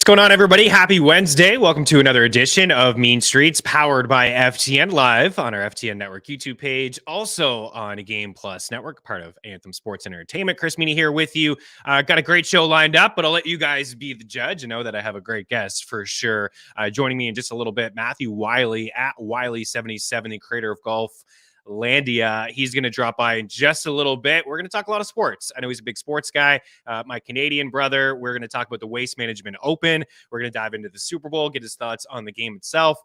What's going on, everybody? Happy Wednesday. Welcome to another edition of Mean Streets, powered by FTN, live on our FTN Network YouTube page, also on a Game Plus Network, part of Anthem Sports and Entertainment. Chris Meaney here with you. Got a great show lined up, but I'll let you guys be the judge. I know that I have a great guest for sure. Joining me in just a little bit, Matthew Wiley at Wiley77, the creator of Golf Landia. He's going to drop by in just a little bit. We're going to talk a lot of sports. I know he's a big sports guy. My Canadian brother. We're going to talk about the Waste Management Open. We're going to dive into the Super Bowl, get his thoughts on the game itself.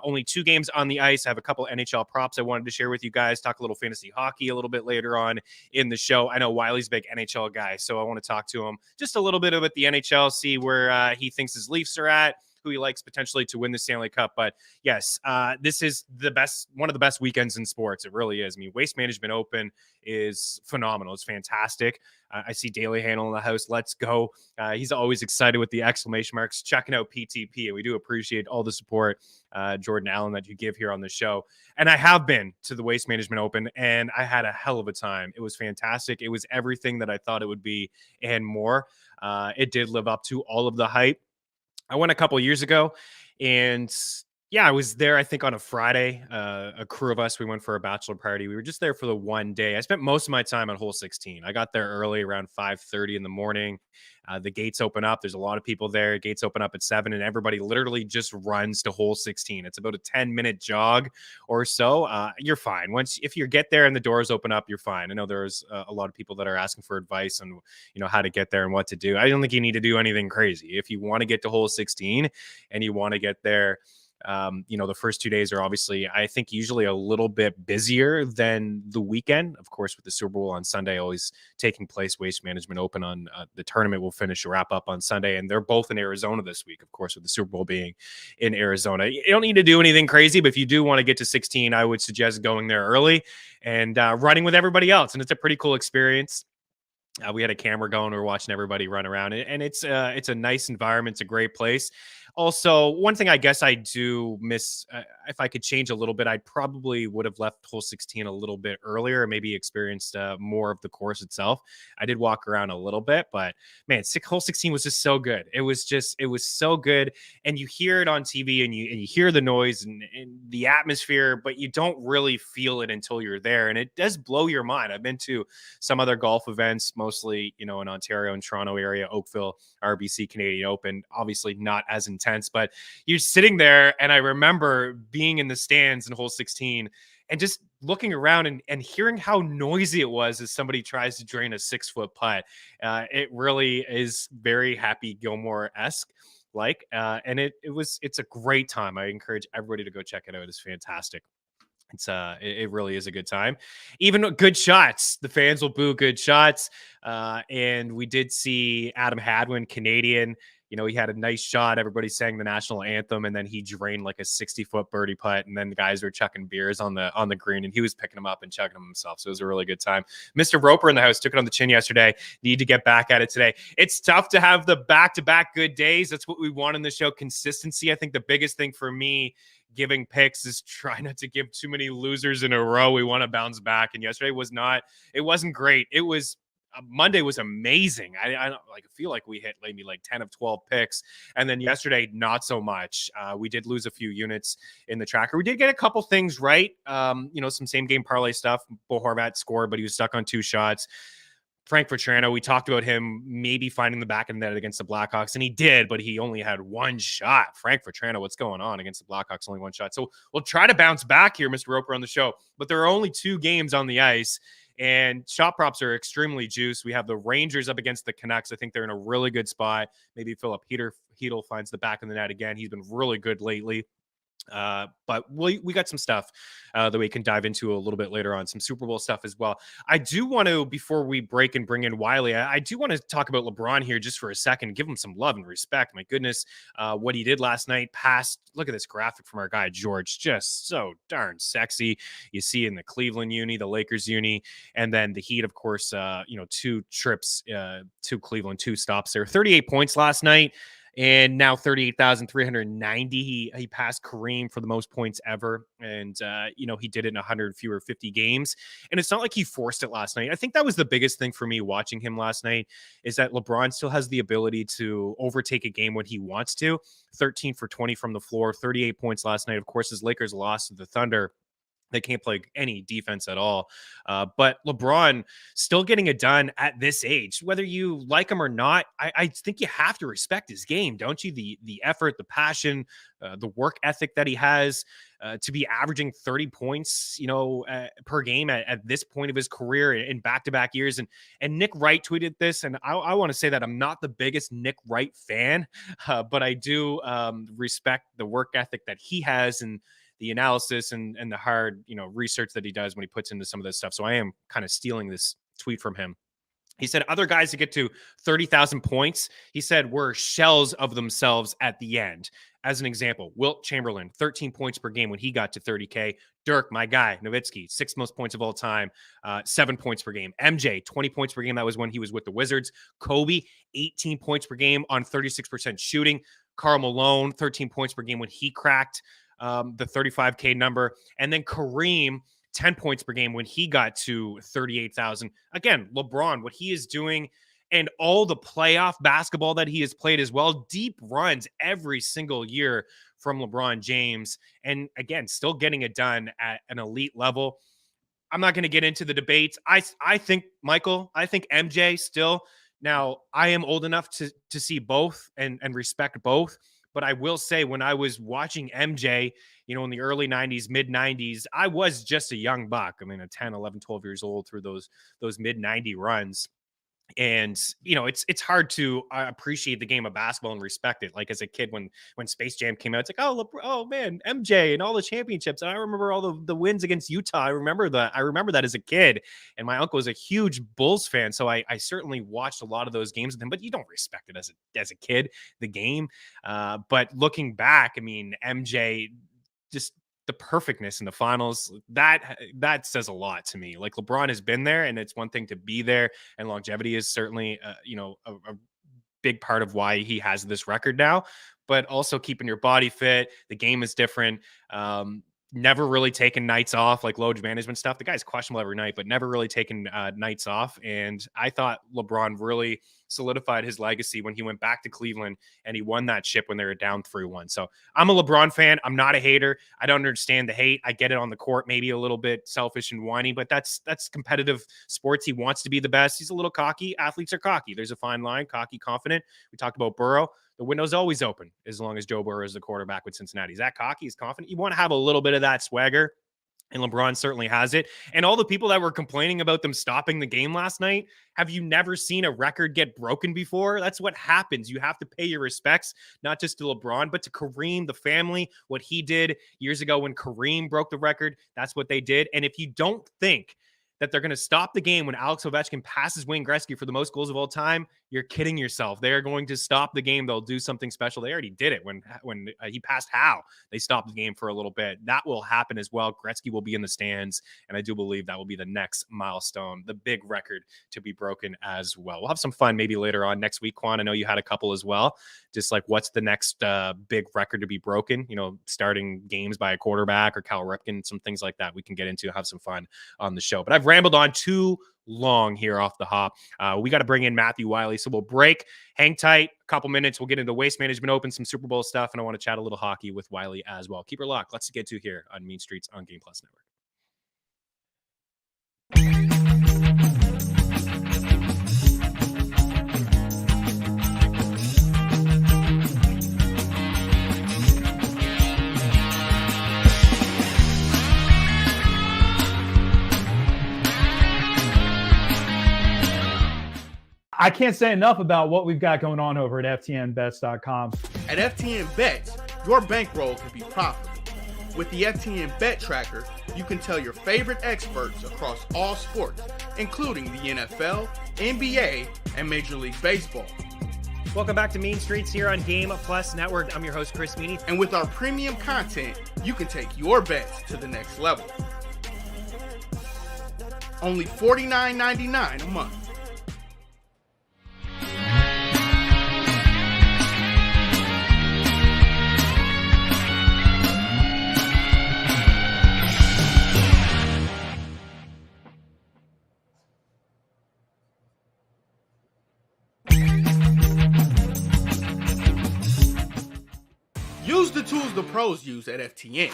Only 2 games on the ice. I have a couple NHL props I wanted to share with you guys. Talk a little fantasy hockey a little bit later on in the show. I know Wiley's a big NHL guy, so I want to talk to him just a little bit about the NHL, see where he thinks his Leafs are at, who he likes potentially to win the Stanley Cup. But yes, this is one of the best weekends in sports. It really is. I mean, Waste Management Open is phenomenal. It's fantastic. I see Daily Handle in the house. Let's go. He's always excited with the exclamation marks, checking out PTP. And we do appreciate all the support, Jordan Allen, that you give here on the show. And I have been to the Waste Management Open, and I had a hell of a time. It was fantastic. It was everything that I thought it would be and more. It did live up to all of the hype. I went a couple years ago, and yeah, I was there, I think, on a Friday. A crew of us, we went for a bachelor party. We were just there for the one day. I spent most of my time on hole 16. I got there early, around 5:30 in the morning. The gates open up. There's a lot of people there. Gates open up at 7, and everybody literally just runs to hole 16. It's about a 10-minute jog or so. You're fine. If you get there and the doors open up, you're fine. I know there's a lot of people that are asking for advice on, how to get there and what to do. I don't think you need to do anything crazy. If you want to get to hole 16 and you want to get there, the first 2 days are obviously, I think, usually a little bit busier than the weekend. Of course, with the Super Bowl on Sunday always taking place, Waste Management Open on the tournament will wrap up on Sunday, and they're both in Arizona this week, of course, with the Super Bowl being in Arizona. You don't need to do anything crazy, but if you do want to get to 16, I would suggest going there early and running with everybody else, and it's a pretty cool experience. We had a camera going. We were watching everybody run around, and it's a nice environment. It's a great place. Also, one thing I guess I do miss, if I could change a little bit, I probably would have left hole 16 a little bit earlier, maybe experienced more of the course itself. I did walk around a little bit, but man, hole 16 was just so good. It was so good. And you hear it on TV and you hear the noise and the atmosphere, but you don't really feel it until you're there. And it does blow your mind. I've been to some other golf events, mostly, in Ontario and Toronto area, Oakville, RBC, Canadian Open, obviously not as intense, but you're sitting there. And I remember being in the stands in hole 16 and just looking around and hearing how noisy it was as somebody tries to drain a 6-foot putt. It really is very Happy Gilmore-esque. And it's a great time. I encourage everybody to go check it out. It's fantastic. It really is a good time. Even good shots, the fans will boo good shots. And we did see Adam Hadwin, Canadian. He had a nice shot. Everybody sang the national anthem, and then he drained like a 60-foot birdie putt. And then the guys were chucking beers on the green, and he was picking them up and chugging them himself. So it was a really good time. Mr. Roper in the house took it on the chin yesterday. Need to get back at it today. It's tough to have the back-to-back good days. That's what we want in the show. Consistency. I think the biggest thing for me giving picks is try not to give too many losers in a row. We want to bounce back. And yesterday it wasn't great. Monday was amazing. I feel like we hit maybe like 10 of 12 picks. And then yesterday, not so much. We did lose a few units in the tracker. We did get a couple things right. Some same game parlay stuff. Bo Horvat scored, but he was stuck on 2 shots. Frank Vetrano, we talked about him maybe finding the back of the net against the Blackhawks, and he did, but he only had 1 shot. Frank Vetrano, what's going on against the Blackhawks? Only 1 shot. So we'll try to bounce back here, Mr. Roper, on the show. But there are only 2 games on the ice, and shot props are extremely juiced. We have the Rangers up against the Canucks. I think they're in a really good spot. Maybe Philip Hedl finds the back of the net again. He's been really good lately. But we got some stuff that we can dive into a little bit later on, some Super Bowl stuff as well. I do want to, before we break and bring in Wiley, I do want to talk about LeBron here just for a second, give him some love and respect. My goodness, what he did last night, look at this graphic from our guy, George, just so darn sexy. You see in the Cleveland uni, the Lakers uni, and then the Heat, of course, 2 trips to Cleveland, 2 stops there, 38 points last night. and now 38,390. He passed Kareem for the most points ever. And, he did it in 100 fewer 50 games. And it's not like he forced it last night. I think that was the biggest thing for me watching him last night, is that LeBron still has the ability to overtake a game when he wants to. 13 for 20 from the floor, 38 points last night. Of course, his Lakers lost to the Thunder. They can't play any defense at all. But LeBron still getting it done at this age, whether you like him or not. I think you have to respect his game, don't you? The effort, the passion, the work ethic that he has, to be averaging 30 points, per game at this point of his career in back-to-back years. And Nick Wright tweeted this, and I want to say that I'm not the biggest Nick Wright fan, but I do respect the work ethic that he has and the analysis and the hard, research that he does when he puts into some of this stuff. So I am kind of stealing this tweet from him. He said other guys that get to 30,000 points, he said, were shells of themselves at the end. As an example, Wilt Chamberlain, 13 points per game when he got to 30K. Dirk, my guy, Nowitzki, 6th most points of all time, 7 points per game. MJ, 20 points per game. That was when he was with the Wizards. Kobe, 18 points per game on 36% shooting. Karl Malone, 13 points per game when he cracked the 35K number. And then Kareem, 10 points per game when he got to 38,000. Again, LeBron, what he is doing and all the playoff basketball that he has played as well, deep runs every single year from LeBron James. And again, still getting it done at an elite level. I'm not going to get into the debates. I think, Michael, I think MJ still. Now, I am old enough to see both and respect both. But I will say, when I was watching MJ, in the early 90s, mid 90s, I was just a young buck. I mean, 10, 11, 12 years old through those mid 90 runs. And, it's hard to appreciate the game of basketball and respect it. Like as a kid, when Space Jam came out, it's like, oh man, MJ and all the championships. And I remember all the wins against Utah. I remember that as a kid. And my uncle was a huge Bulls fan. So I certainly watched a lot of those games with him, but you don't respect it as a kid, the game. But looking back, I mean, MJ, just the perfectness in the finals, that says a lot to me. Like LeBron has been there, and it's one thing to be there, and longevity is certainly, a big part of why he has this record now, but also keeping your body fit. The game is different. Never really taken nights off, like load management stuff. The guy's questionable every night, but never really taken nights off. And I thought LeBron really solidified his legacy when he went back to Cleveland and he won that ship when they were down 3-1. So I'm a LeBron fan. I'm not a hater. I don't understand the hate. I get it on the court, maybe a little bit selfish and whiny, but that's competitive sports. He wants to be the best. He's a little cocky. Athletes are cocky. There's a fine line, cocky, confident. We talked about Burrow. The window's always open as long as Joe Burrow is the quarterback with Cincinnati. He's that cocky, he's confident. You want to have a little bit of that swagger, and LeBron certainly has it. And all the people that were complaining about them stopping the game last night, have you never seen a record get broken before? That's what happens. You have to pay your respects, not just to LeBron, but to Kareem, the family, what he did years ago when Kareem broke the record. That's what they did. And if you don't think that they're going to stop the game when Alex Ovechkin passes Wayne Gretzky for the most goals of all time, you're kidding yourself. They're going to stop the game. They'll do something special. They already did it when he passed Howe. They stopped the game for a little bit. That will happen as well. Gretzky will be in the stands, and I do believe that will be the next milestone, the big record to be broken as well. We'll have some fun maybe later on next week, Quan. I know you had a couple as well. Just like what's the next big record to be broken, starting games by a quarterback or Cal Ripken, some things like that we can get into, have some fun on the show. But I've rambled on too long here off the hop. We got to bring in Matthew Wiley, so we'll break. Hang tight, a couple minutes. We'll get into Waste Management Open, some Super Bowl stuff, and I want to chat a little hockey with Wiley as well. Keep her locked. Let's get to here on Mean Streets on Game Plus Network. I can't say enough about what we've got going on over at FTNBets.com. At FTN Bets, your bankroll can be profitable. With the FTN Bet Tracker, you can tell your favorite experts across all sports, including the NFL, NBA, and Major League Baseball. Welcome back to Mean Streets here on Game Plus Network. I'm your host, Chris Meaney. And with our premium content, you can take your bets to the next level. Only $49.99 a month. tools the pros use at FTN.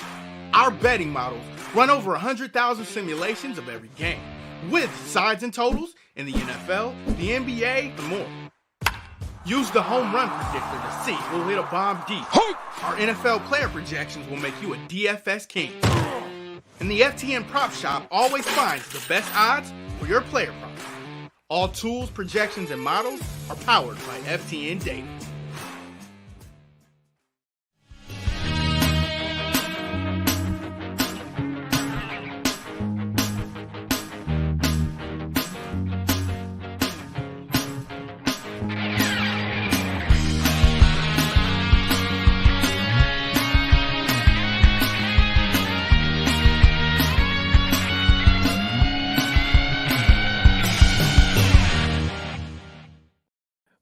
Our betting models run over 100,000 simulations of every game, with sides and totals in the NFL, the NBA, and more. Use the home run predictor to see who'll hit a bomb deep. Our NFL player projections will make you a DFS king. And the FTN Prop Shop always finds the best odds for your player props. All tools, projections, and models are powered by FTN data.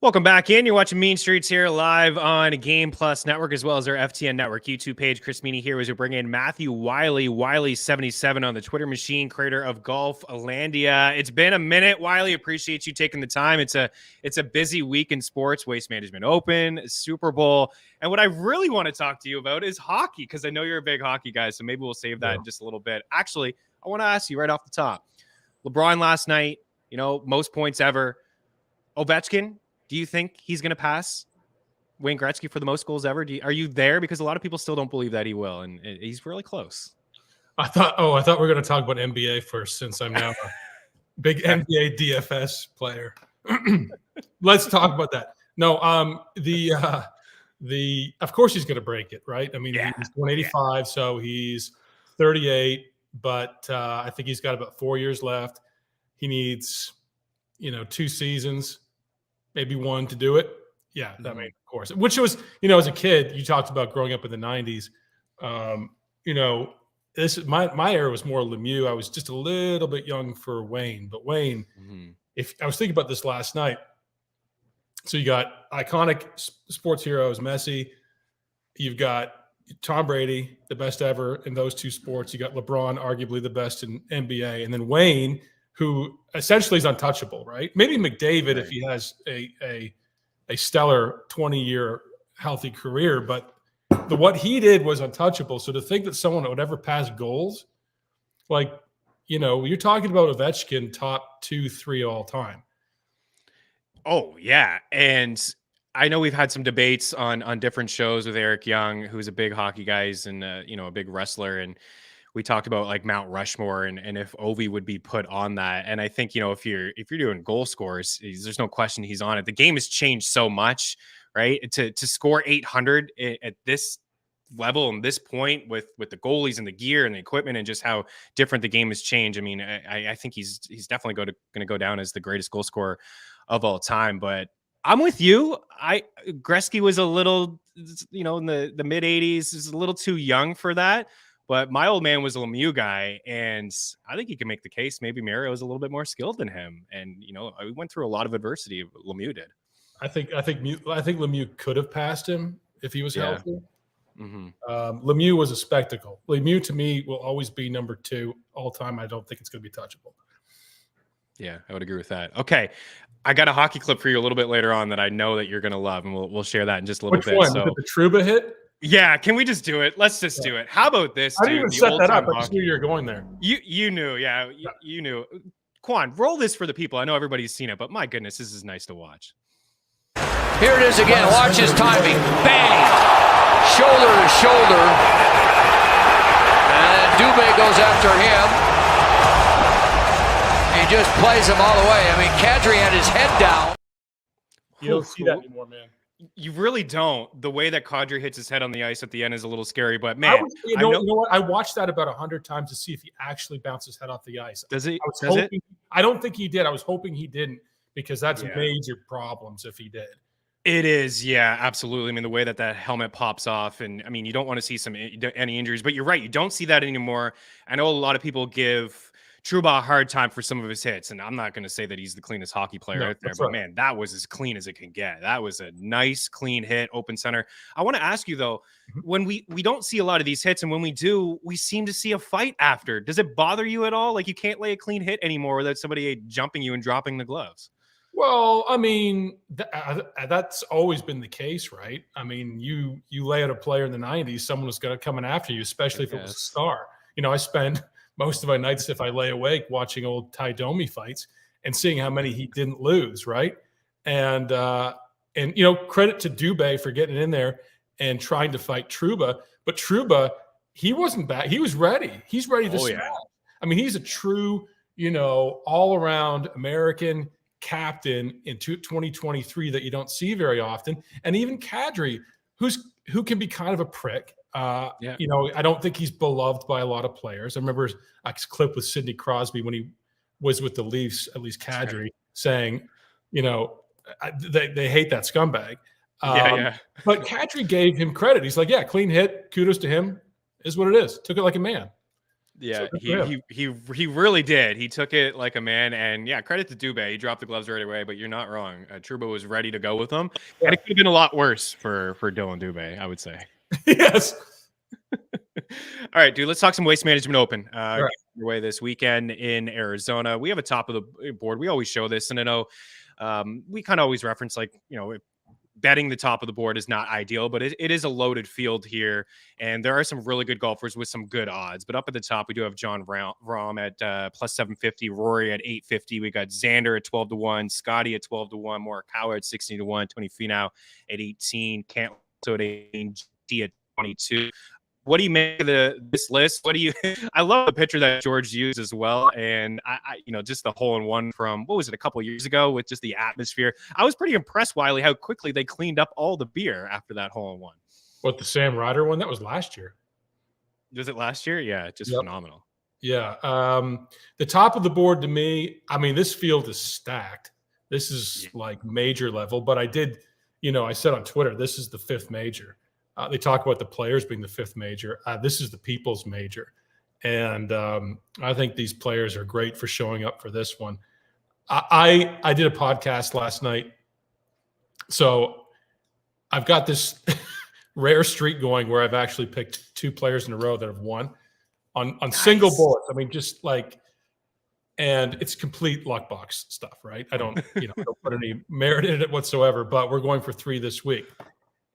Welcome back in. You're watching Mean Streets here live on Game Plus Network as well as our FTN Network YouTube page. Chris Meaney here as we bring in Matthew Wiley, Wiley77 on the Twitter machine, creator of Golflandia. It's been a minute, Wiley. Appreciate you taking the time. It's a busy week in sports, Waste Management Open, Super Bowl. And what I really want to talk to you about is hockey, because I know you're a big hockey guy, so maybe we'll save that in just a little bit. Actually, I want to ask you right off the top. LeBron last night, most points ever. Ovechkin, do you think he's going to pass Wayne Gretzky for the most goals ever? Are you there? Because a lot of people still don't believe that he will, and he's really close. I thought we were going to talk about NBA first, since I'm now a big NBA DFS player. Let's talk about that. No, of course he's going to break it, right? I mean, he's 185, so he's 38, but I think he's got about 4 years left. He needs, 2 seasons. Maybe one to do it. Yeah, I mean, of course. Which was, as a kid, you talked about growing up in the 90s. This is my era was more Lemieux. I was just a little bit young for Wayne. But Wayne, if I was thinking about this last night, so you got iconic sports heroes, Messi. You've got Tom Brady, the best ever in those two sports. You got LeBron, arguably the best in NBA. And then Wayne, who essentially is untouchable, right? Maybe McDavid if he has a stellar 20-year healthy career, but what he did was untouchable. So to think that someone would ever pass goals, you're talking about Ovechkin top 2-3 all time. Oh, yeah. And I know we've had some debates on different shows with Eric Young, who's a big hockey guy and a big wrestler, and we talked about like Mount Rushmore and if Ovi would be put on that. And I think, if you're doing goal scores, there's no question he's on it. The game has changed so much, right? To score 800 at this level and this point with the goalies and the gear and the equipment and just how different the game has changed. I mean, I think he's definitely going to go down as the greatest goal scorer of all time. But I'm with you. Gretzky was a little, in the mid 80s, is a little too young for that. But my old man was a Lemieux guy, and I think he can make the case. Maybe Mario is a little bit more skilled than him, and we went through a lot of adversity. Lemieux did. I think Lemieux could have passed him if he was healthy. Lemieux was a spectacle. Lemieux to me will always be number 2 all time. I don't think it's going to be touchable. Yeah, I would agree with that. Okay, I got a hockey clip for you a little bit later on that I know that you're going to love, and we'll share that in just a little bit. Which one? So, the Trouba hit? Yeah, can we just do it? Let's just do it. How about this? I didn't even set that up. I just knew you were going there. You knew, yeah, you knew. Quan, roll this for the people. I know everybody's seen it, but my goodness, this is nice to watch. Here it is again. Watch his timing. Bang! Shoulder to shoulder. And Dubé goes after him. He just plays him all the way. I mean, Kadri had his head down. You don't see that anymore, man. You really don't. The way that Kadri hits his head on the ice at the end is a little scary, but man, you know what? I watched that about 100 times to see if he actually bounced his head off the ice. Does he? I don't think he did. I was hoping he didn't, because that's major problems if he did. It is, yeah, absolutely. I mean, the way that helmet pops off, and I mean, you don't want to see any injuries, but you're right. You don't see that anymore. I know a lot of people give Trouba a hard time for some of his hits, and I'm not going to say that he's the cleanest hockey player out there, but man, that was as clean as it can get. That was a nice, clean hit, open center. I want to ask you though, when we don't see a lot of these hits, and when we do, we seem to see a fight after. Does it bother you at all? Like you can't lay a clean hit anymore without somebody jumping you and dropping the gloves? Well, I mean, that's always been the case, right? I mean, you lay out a player in the 90s, someone was going to come in after you, especially if it was a star. You know, I spend most of my nights, if I lay awake, watching old Toney fights and seeing how many he didn't lose, right? And you know, credit to Dubé for getting in there and trying to fight Trouba. But Trouba, he wasn't bad. He was ready. He's ready to smash. I mean, he's a true, you know, all-around American captain in 2023 that you don't see very often. And even Kadri, who can be kind of a prick. You know, I don't think he's beloved by a lot of players. I remember a clip with Sidney Crosby when he was with the Leafs, at least Kadri, saying, you know, they hate that scumbag. But Kadri gave him credit. He's like, yeah, clean hit. Kudos to him. Is what it is. Took it like a man. Yeah, he really did. He took it like a man, and yeah, credit to Dubé. He dropped the gloves right away, but you're not wrong. Trouba was ready to go with him, and it could have been a lot worse for Dylan Dubé, I would say. Yes. All right, dude. Let's talk some Waste Management Open. Away this weekend in Arizona. We have a top of the board. We always show this, and I know we kind of always reference, like, you know, betting the top of the board is not ideal, but it is a loaded field here, and there are some really good golfers with some good odds. But up at the top, we do have John Rahm at plus 750, Rory at 850. We got Xander at 12-1, Scotty at 12-1, Morikawa at 16-1, Tony Finau at 18, Cantlay at 18, G at 22. What do you make of this list? What do you? I love the picture that George used as well, and I you know, just the hole-in-one from, what was it, a couple of years ago, with just the atmosphere. I was pretty impressed, Wiley, how quickly they cleaned up all the beer after that hole-in-one. What, the Sam Ryder one? That was last year. Was it last year? Yeah, just phenomenal. Yeah, the top of the board to me, I mean, this field is stacked. This is like major level. But I did, you know, I said on Twitter, this is the fifth major. They talk about the players being the fifth major. This is the people's major. And I think these players are great for showing up for this one. I did a podcast last night. So I've got this rare streak going where I've actually picked two players in a row that have won on single boards. I mean, just like, and it's complete luck box stuff, right? I don't, you know, don't put any merit in it whatsoever, but we're going for 3 this week.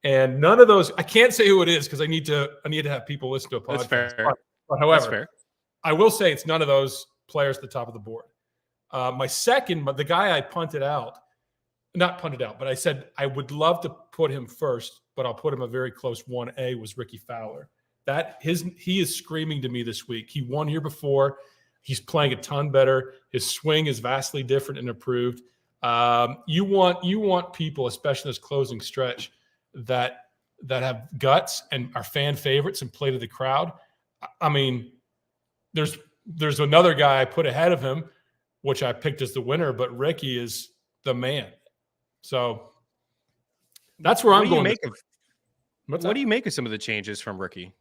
And none of those, I can't say who it is because I need to have people listen to a podcast. That's fair. But however, I will say it's none of those players at the top of the board. My second, but the guy I not punted out, but I said I would love to put him first, but I'll put him a very close 1A, was Rickie Fowler. He is screaming to me this week. He won here before. He's playing a ton better. His swing is vastly different and improved. You want people, especially in this closing stretch, that have guts and are fan favorites and play to the crowd. I mean, there's another guy I put ahead of him, which I picked as the winner, but Rickie is the man. So that's where I'm going. What do you make of some of the changes from Rickie?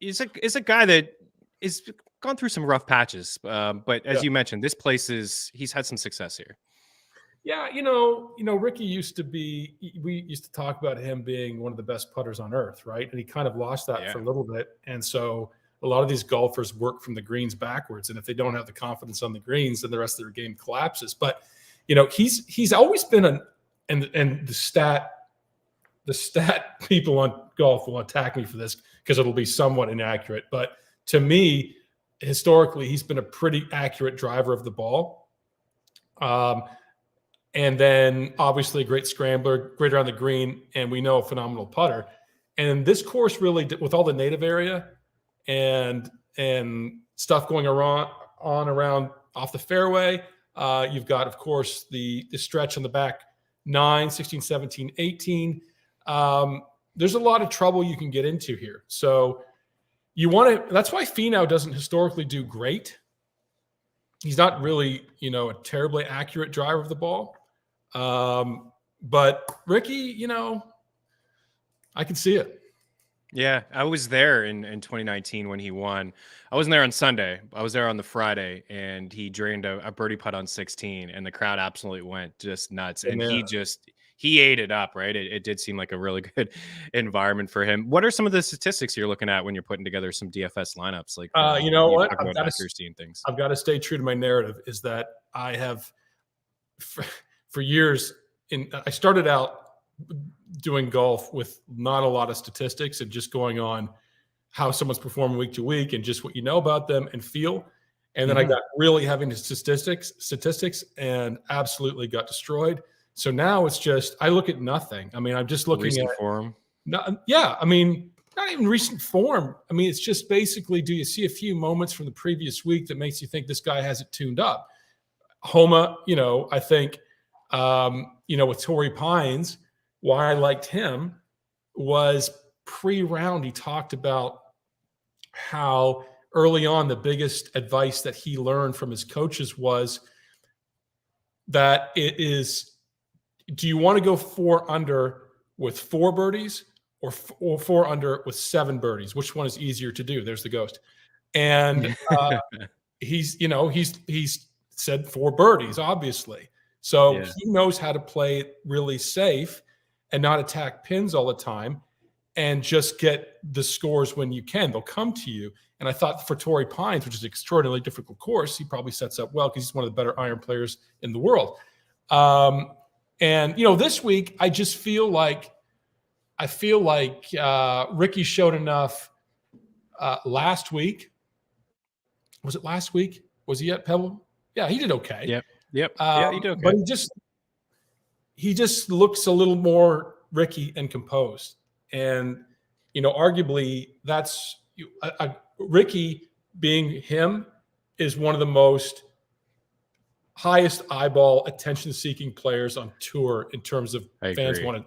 Is a guy that is gone through some rough patches, but as you mentioned, this place he's had some success here. Yeah, you know, Rickie we used to talk about him being one of the best putters on earth, right? And he kind of lost that for a little bit. And so a lot of these golfers work from the greens backwards. And if they don't have the confidence on the greens, then the rest of their game collapses. But, you know, he's always been and the stat people on golf will attack me for this because it'll be somewhat inaccurate. But to me, historically, he's been a pretty accurate driver of the ball. And then obviously a great scrambler, great around the green, and we know a phenomenal putter. And this course really, with all the native area and stuff going around off the fairway, you've got, of course, the stretch on the back 9, 16, 17, 18. There's a lot of trouble you can get into here. So that's why Finau doesn't historically do great. He's not really, a terribly accurate driver of the ball. But Rickie, I can see it. Yeah, I was there in 2019 when he won. I wasn't there on Sunday. I was there on the Friday, and he drained a birdie putt on 16, and the crowd absolutely went just nuts. And he ate it up, right? It did seem like a really good environment for him. What are some of the statistics you're looking at when you're putting together some DFS lineups? Like, you know what? I've got accuracy and things. I've got to stay true to my narrative, is that I have for years, I started out doing golf with not a lot of statistics and just going on how someone's performing week to week and just what you know about them and feel. And then I got really heavy into statistics and absolutely got destroyed. So now it's just, I look at nothing. I mean, I'm just looking Recent at form. I mean, not even recent form. I mean, it's just basically, do you see a few moments from the previous week that makes you think this guy has it tuned up? Homa, I think, with Torrey Pines, why I liked him was pre-round, he talked about how early on the biggest advice that he learned from his coaches was that it is, do you want to go 4 under with 4 birdies or 4 under with 7 birdies? Which one is easier to do? There's the ghost. And he's said 4 birdies, obviously. So he knows how to play it really safe and not attack pins all the time and just get the scores when you can. They'll come to you. And I thought for Torrey Pines, which is an extraordinarily difficult course, he probably sets up well because he's one of the better iron players in the world. And this week, I just feel like Rickie showed enough last week. Was it last week? Was he at Pebble? Yeah, he did okay. Yep. He did okay. But he just looks a little more Rickie and composed. And, arguably that's Rickie being him is one of the most highest eyeball attention-seeking players on tour in terms of fans want it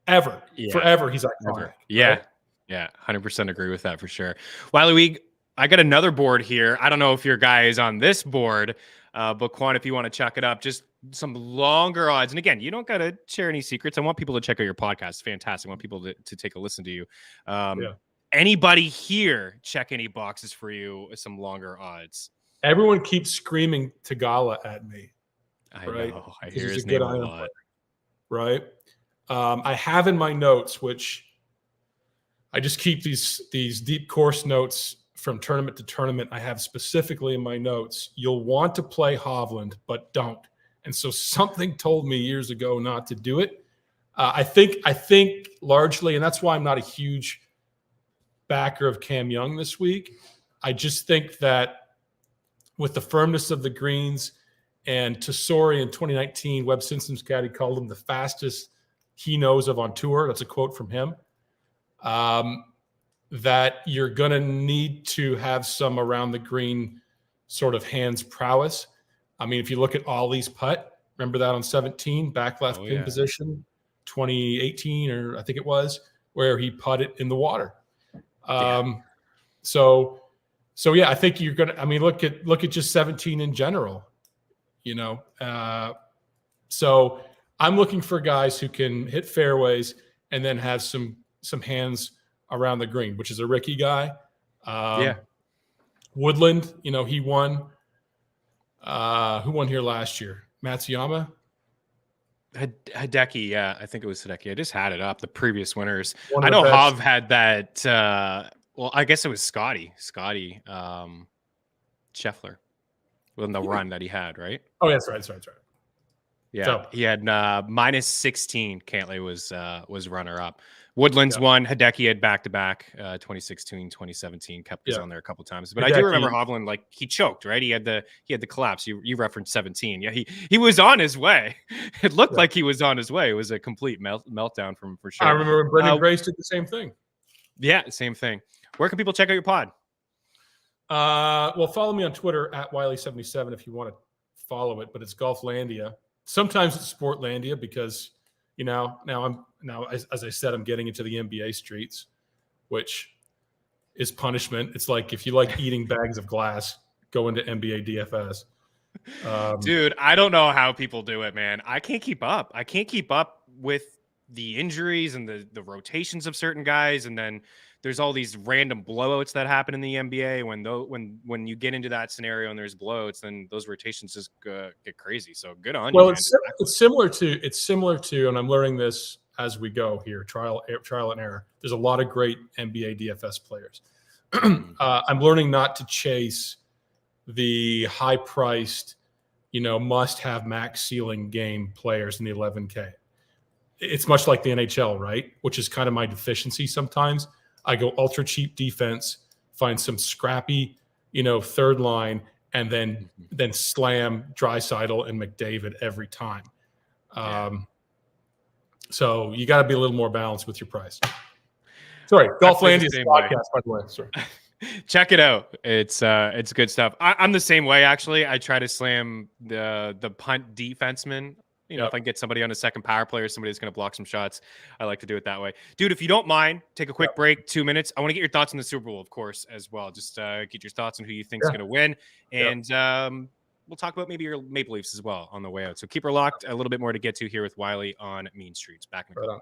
ever. Yeah. Forever, he's iconic. Yeah. Right? Yeah, 100% agree with that for sure. Wiley, I got another board here. I don't know if your guy is on this board, but Quan, if you want to check it up, just some longer odds. And again, you don't got to share any secrets. I want people to check out your podcast. It's fantastic. I want people to take a listen to you. Anybody here check any boxes for you with some longer odds? Everyone keeps screaming Tagala at me. I right? know. I hear his name a lot. Player, right? I have in my notes, which I just keep these deep course notes from tournament to tournament. I have specifically in my notes, you'll want to play Hovland, but don't. And so something told me years ago not to do it. I think largely, and that's why I'm not a huge backer of Cam Young this week. I just think that with the firmness of the greens and Tesori in 2019, Webb Simpson's caddy called him the fastest he knows of on tour. That's a quote from him. That you're going to need to have some around the green sort of hands prowess. I mean, if you look at Ollie's putt, remember that on 17, back left pin position, 2018, or I think it was, where he putted in the water. So yeah, I think you're going to, I mean, look at just 17 in general, so I'm looking for guys who can hit fairways and then have some hands around the green, which is a Rickie guy. Woodland, he won. Who won here last year? Matsuyama? Hideki, yeah. I think it was Hideki. I just had it up, the previous winners. I know Hav had that. Well, I guess it was Scotty Scheffler. With the run that he had, right? Oh, that's right. Yeah, so, he had minus 16. Cantlay was runner up. Woodlands won. Hideki had back-to-back 2016, 2017. Kept us on there a couple times. But Hideki, I do remember Hovland, like, he choked, right? He had the collapse. You referenced 17. Yeah, he was on his way. It looked like he was on his way. It was a complete meltdown for sure. I remember when Brendan Grace did the same thing. Yeah, same thing. Where can people check out your pod? Well, follow me on Twitter at Wiley77 if you want to follow it, but it's Golflandia. Sometimes it's Sportlandia because, now as I said, I'm getting into the NBA streets, which is punishment. It's like if you like eating bags of glass, go into NBA DFS. Dude, I don't know how people do it, man. I can't keep up. I can't keep up with the injuries and the rotations of certain guys, and then there's all these random blowouts that happen in the NBA. When you get into that scenario and there's blowouts, then those rotations just get crazy. So good on you. Well, it's similar to, and I'm learning this as we go here, trial and error. There's a lot of great NBA DFS players. I'm learning not to chase the high-priced must have max ceiling game players in the 11K. It's much like the NHL, right? Which is kind of my deficiency sometimes. I go ultra cheap defense, find some scrappy, third line, and then slam Draisaitl and McDavid every time. So you got to be a little more balanced with your price. Sorry, Golflandia's podcast, by the way. Sorry. Check it out. It's good stuff. I'm the same way, actually. I try to slam the punt defenseman. If I can get somebody on a second power play or somebody that's going to block some shots, I like to do it that way. Dude, if you don't mind, take a quick break, 2 minutes. I want to get your thoughts on the Super Bowl, of course, as well. Just get your thoughts on who you think is going to win. And we'll talk about maybe your Maple Leafs as well on the way out. So keep her locked. A little bit more to get to here with Wiley on Mean Streets. Back in a couple.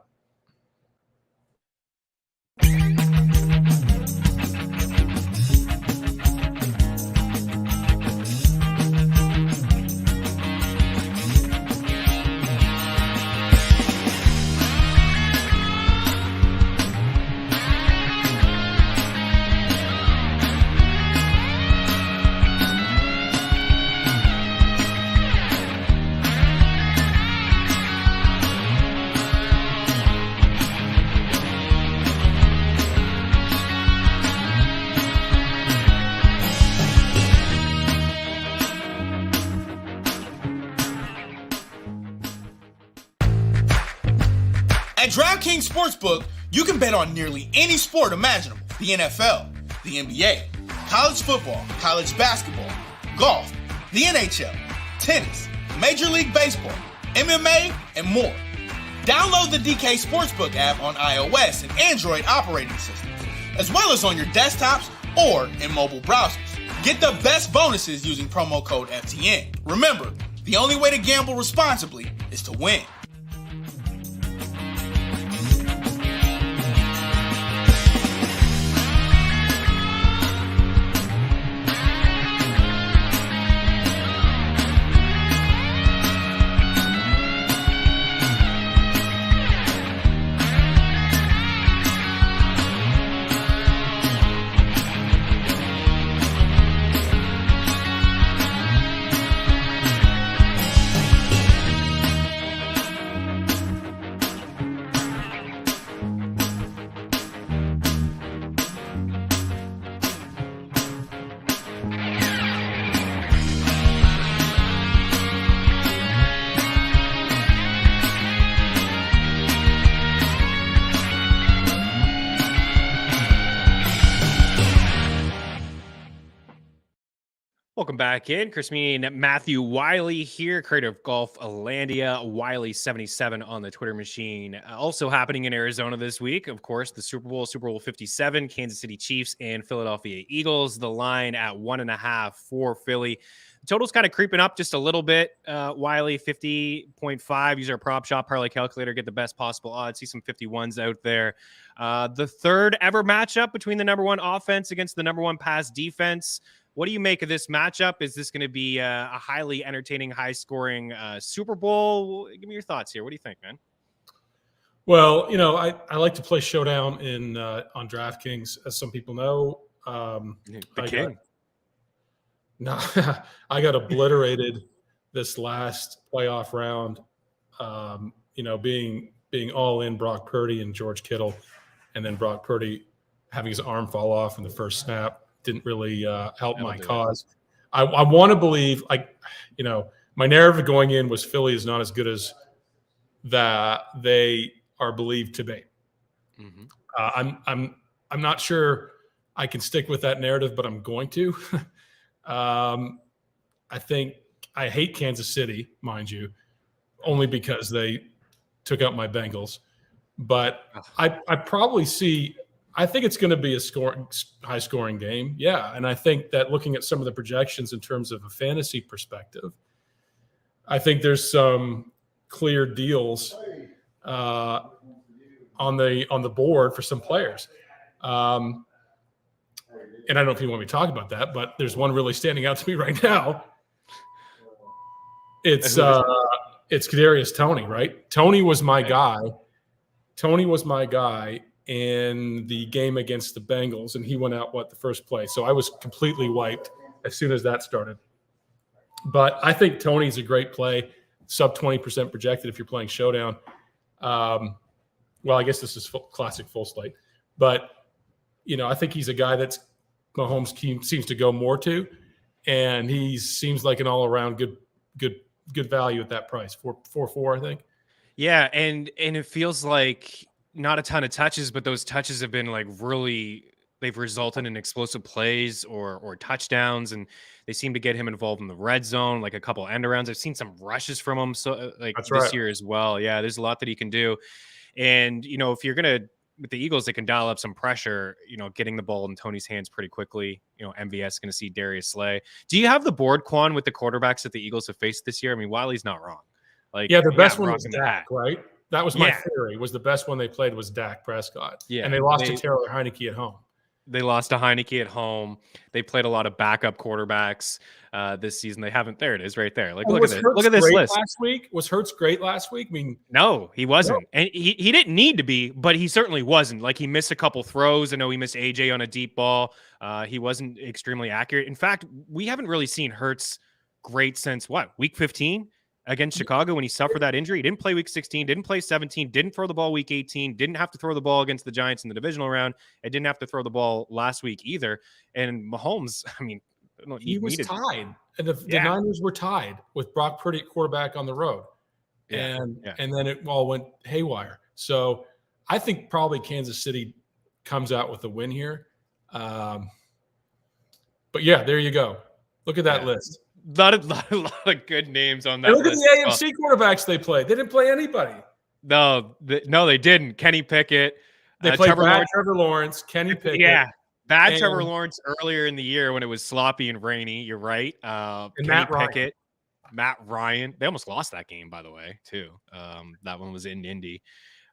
At DraftKings Sportsbook, you can bet on nearly any sport imaginable. The NFL, the NBA, college football, college basketball, golf, the NHL, tennis, Major League Baseball, MMA, and more. Download the DK Sportsbook app on iOS and Android operating systems, as well as on your desktops or in mobile browsers. Get the best bonuses using promo code FTN. Remember, the only way to gamble responsibly is to win. Welcome back in. Chris Meaney and Matthew Wiley here, creator of Golflandia, Wiley77 on the Twitter machine. Also happening in Arizona this week, of course, the Super Bowl 57, Kansas City Chiefs and Philadelphia Eagles. The line at 1.5 for Philly. The total's kind of creeping up just a little bit. Wiley, 50.5. Use our prop shop parlay calculator, get the best possible odds. See some 51s out there. The third ever matchup between the number one offense against the number one pass defense. What do you make of this matchup? Is this going to be a highly entertaining, high-scoring Super Bowl? Give me your thoughts here. What do you think, man? Well, I like to play Showdown on DraftKings, as some people know. I got obliterated this last playoff round. Being all in Brock Purdy and George Kittle, and then Brock Purdy having his arm fall off in the first snap. Didn't really help my cause. I want to believe, my narrative going in was Philly is not as good as that they are believed to be. Mm-hmm. I'm not sure I can stick with that narrative, but I'm going to. I think I hate Kansas City, mind you, only because they took out my Bengals. But I probably see. I think it's going to be a high-scoring game. Yeah, and I think that looking at some of the projections in terms of a fantasy perspective, I think there's some clear deals on the board for some players. And I don't know if you want me to talk about that, but there's one really standing out to me right now. It's Kadarius Toney, right? Toney was my guy in the game against the Bengals, and he went out the first play. So I was completely wiped as soon as that started. But I think Toney's a great play, sub 20% projected if you're playing Showdown. Well, I guess this is classic full slate. But, I think he's a guy that's Mahomes seems to go more to. And he seems like an all-around good value at that price, 4.4, I think. Yeah, and it feels like not a ton of touches, but those touches have been like really they've resulted in explosive plays or touchdowns, and they seem to get him involved in the red zone, like a couple end arounds. I've seen some rushes from him this year as well. Yeah, there's a lot that he can do. And if you're gonna with the Eagles, they can dial up some pressure, getting the ball in Toney's hands pretty quickly. MVS is going to see Darius Slay. Do you have the board, Quan, with the quarterbacks that the Eagles have faced this year? I mean, Wiley's not wrong. The best one was Dak, right? That was my theory. Was the best one they played was Dak Prescott. Yeah, and they lost to Taylor Heineke at home. They lost to Heineke at home. They played a lot of backup quarterbacks this season. They haven't. There it is, right there. Like, look at this. Look at this list. Last week was Hurts great last week? I mean, no, he wasn't, and he didn't need to be, but he certainly wasn't. Like, he missed a couple throws. I know he missed AJ on a deep ball. He wasn't extremely accurate. In fact, we haven't really seen Hurts great since week 15 against Chicago when he suffered that injury. He didn't play week 16, didn't play 17, didn't throw the ball week 18, didn't have to throw the ball against the Giants in the divisional round, and didn't have to throw the ball last week either. And Mahomes, I mean, he was tied. And the Niners were tied with Brock Purdy at quarterback on the road. And then it all went haywire. So I think probably Kansas City comes out with a win here. But yeah, there you go. Look at that list. A lot of good names on that. And look at the AFC quarterbacks they played. They didn't play anybody. No, they didn't. Kenny Pickett. They played Trevor Lawrence, Kenny Pickett. Yeah, Trevor Lawrence earlier in the year when it was sloppy and rainy. You're right. And Kenny Pickett, Matt Ryan. They almost lost that game, by the way, too. That one was in Indy.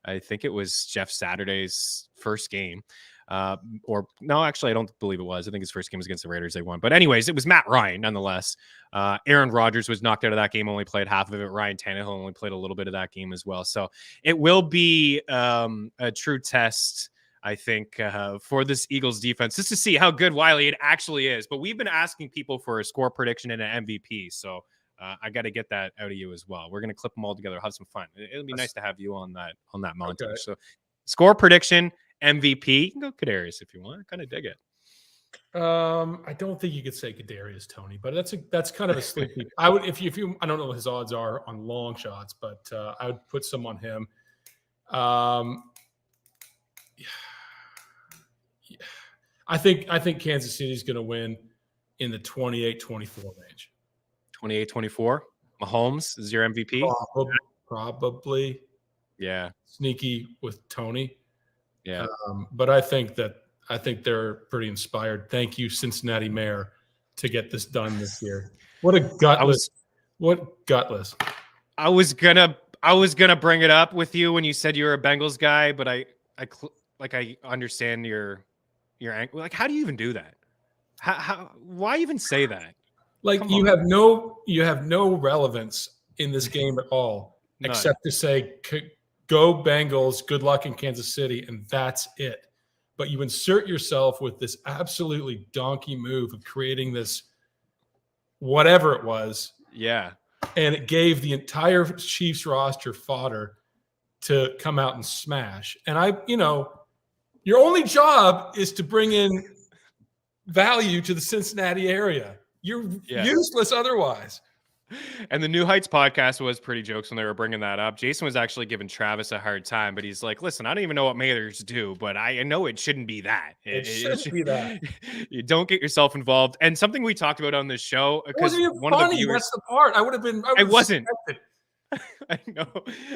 I think it was Jeff Saturday's first game. Or no, actually, I don't believe it was. I think his first game was against the Raiders. They won. But anyways, it was Matt Ryan, nonetheless. Aaron Rodgers was knocked out of that game, only played half of it. Ryan Tannehill only played a little bit of that game as well. So it will be a true test, I think, for this Eagles defense, just to see how good Wiley it actually is. But we've been asking people for a score prediction and an MVP. So I got to get that out of you as well. We're going to clip them all together, have some fun. It'll be nice to have you on that montage. Okay. So score prediction, MVP. You can go Kadarius if you want. I kind of dig it. I don't think you could say Kadarius, Toney, but that's kind of a sleepy. I would if you I don't know what his odds are on long shots, but I would put some on him. I think Kansas City is going to win in the 28-24 range. 28-24. Mahomes is your MVP? Probably. Yeah. Sneaky with Toney. Yeah. But I think they're pretty inspired. Thank you, Cincinnati Mayor, to get this done this year. What a gutless. I was gonna bring it up with you when you said you were a Bengals guy, but I understand your anger. Like, how do you even do that? Why even say that? Like, you have no relevance in this game at all, except to say, go Bengals, good luck in Kansas City, and that's it. But you insert yourself with this absolutely donkey move of creating this whatever it was. Yeah. And it gave the entire Chiefs roster fodder to come out and smash. And your only job is to bring in value to the Cincinnati area. You're useless otherwise. And the New Heights podcast was pretty jokes when they were bringing that up. Jason was actually giving Travis a hard time, but he's like, listen, I don't even know what mayors do, but I know it shouldn't be that. It shouldn't be that. You don't get yourself involved. And something we talked about on this show. It wasn't even funny. That's the part. I wasn't. I know.